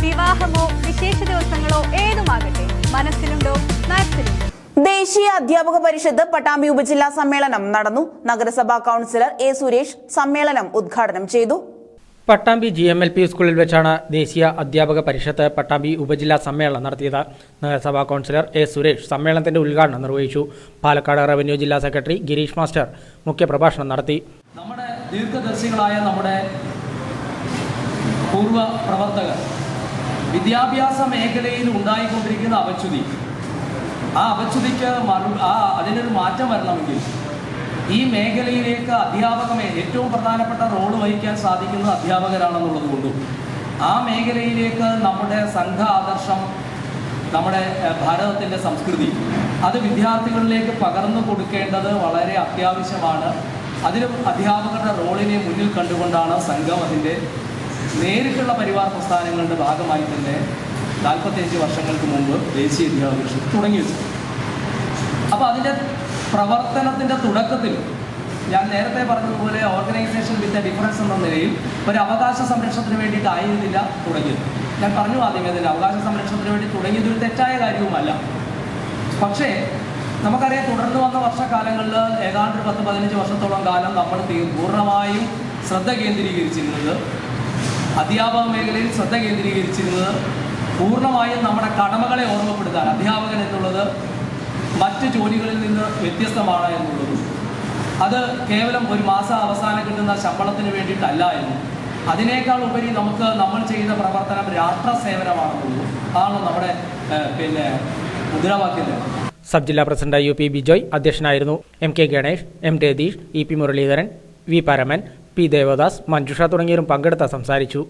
വിവാഹമോ വിശേഷ ദിവസങ്ങളോ ഏതുമാകട്ടെ, മനസ്സിലുണ്ടോ മാത്സിലുണ്ടോ. ദേശീയ അധ്യാപക പരിഷത്ത് പട്ടാമ്പി ഉപജില്ലാ സമ്മേളനം നടന്നു. നഗരസഭാ കൗൺസിലർ എ സുരേഷ് സമ്മേളനം ഉദ്ഘാടനം ചെയ്തു. പട്ടാമ്പി GMLP സ്കൂളിൽ വെച്ചാണ് ദേശീയ അധ്യാപക പരിഷത്ത് പട്ടാമ്പി ഉപജില്ലാ സമ്മേളനം നടത്തിയത്. നഗരസഭാ കൗൺസിലർ എ സുരേഷ് സമ്മേളനത്തിന്റെ ഉദ്ഘാടനം നിർവഹിച്ചു. പാലക്കാട് റവന്യൂ ജില്ലാ സെക്രട്ടറി ഗിരീഷ് മാസ്റ്റർ മുഖ്യപ്രഭാഷണം നടത്തി. നമ്മുടെ ദീർഘദർശികളായ നമ്മുടെ പൂർവ്വ പ്രവർത്തകർ വിദ്യാഭ്യാസ മേഖലയിൽ ഉണ്ടായിക്കൊണ്ടിരിക്കുന്ന അപച്യുതി, ആ അപച്യുതിക്ക് അതിനൊരു മാറ്റം വരണമെങ്കിൽ ഈ മേഖലയിലേക്ക് ഏറ്റവും പ്രധാനപ്പെട്ട റോള് വഹിക്കാൻ സാധിക്കുന്നത് അധ്യാപകരാണെന്നുള്ളത് കൊണ്ടും ആ മേഖലയിലേക്ക് നമ്മുടെ സംഘ ആദർശം, നമ്മുടെ ഭാരതത്തിൻ്റെ സംസ്കൃതി അത് വിദ്യാർത്ഥികളിലേക്ക് പകർന്നു കൊടുക്കേണ്ടത് വളരെ അത്യാവശ്യമാണ്. അതിലും അധ്യാപകരുടെ റോളിനെ മുന്നിൽ കണ്ടുകൊണ്ടാണ് സംഘം അതിൻ്റെ നേരിട്ടുള്ള പരിവാർ പ്രസ്ഥാനങ്ങളുടെ ഭാഗമായി തന്നെ 45 വർഷങ്ങൾക്ക് മുമ്പ് ദേശീയ അധ്യാപക പരിഷത്ത് തുടങ്ങി വെച്ചു. അപ്പോൾ അതിൻ്റെ പ്രവർത്തനത്തിൻ്റെ തുടക്കത്തിൽ ഞാൻ നേരത്തെ പറഞ്ഞതുപോലെ ഓർഗനൈസേഷൻ വിത്ത് എ ഡിഫറൻസ് എന്ന നിലയിൽ ഒരു അവകാശ സംരക്ഷണത്തിന് വേണ്ടിയിട്ടായിരുന്നില്ല തുടങ്ങിയത്. ഞാൻ പറഞ്ഞു ആദ്യമേ തന്നെ അവകാശ സംരക്ഷണത്തിന് വേണ്ടി തുടങ്ങിയത് ഒരു തെറ്റായ കാര്യവുമല്ല. പക്ഷേ നമുക്കറിയാം, തുടർന്ന് വന്ന വർഷക്കാലങ്ങളിൽ ഏതാണ്ട് 10-15 വർഷത്തോളം കാലം നമ്മൾ പൂർണ്ണമായും ശ്രദ്ധ കേന്ദ്രീകരിച്ചിരുന്നത്, അധ്യാപക മേഖലയിൽ ശ്രദ്ധ കേന്ദ്രീകരിച്ചിരുന്നത് പൂർണ്ണമായും നമ്മുടെ കടമകളെ ഓർമ്മപ്പെടുത്താൻ, അധ്യാപകൻ എന്നുള്ളത് മറ്റ് ജോലികളിൽ നിന്ന് വ്യത്യസ്തമാണ് എന്നുള്ളതും അത് കേവലം ഒരു മാസം അവസാനം കിട്ടുന്ന ശമ്പളത്തിന് വേണ്ടിയിട്ടല്ല എന്നും അതിനേക്കാൾ ഉപരി നമ്മൾ ചെയ്യുന്ന പ്രവർത്തനം രാഷ്ട്ര സേവനമാണെന്നുള്ളതും ആണ് നമ്മുടെ മുദ്രാവാക്യം. സബ് ജില്ലാ പ്രസിഡന്റ് UP ബിജോയ് അധ്യക്ഷനായിരുന്നു. MK Ganesh, M Ratheesh, EP Muraleedharan, V Paraman, P Devdas, Manjusha തുടങ്ങിയവരും പങ്കെടുത്ത് സംസാരിച്ചു.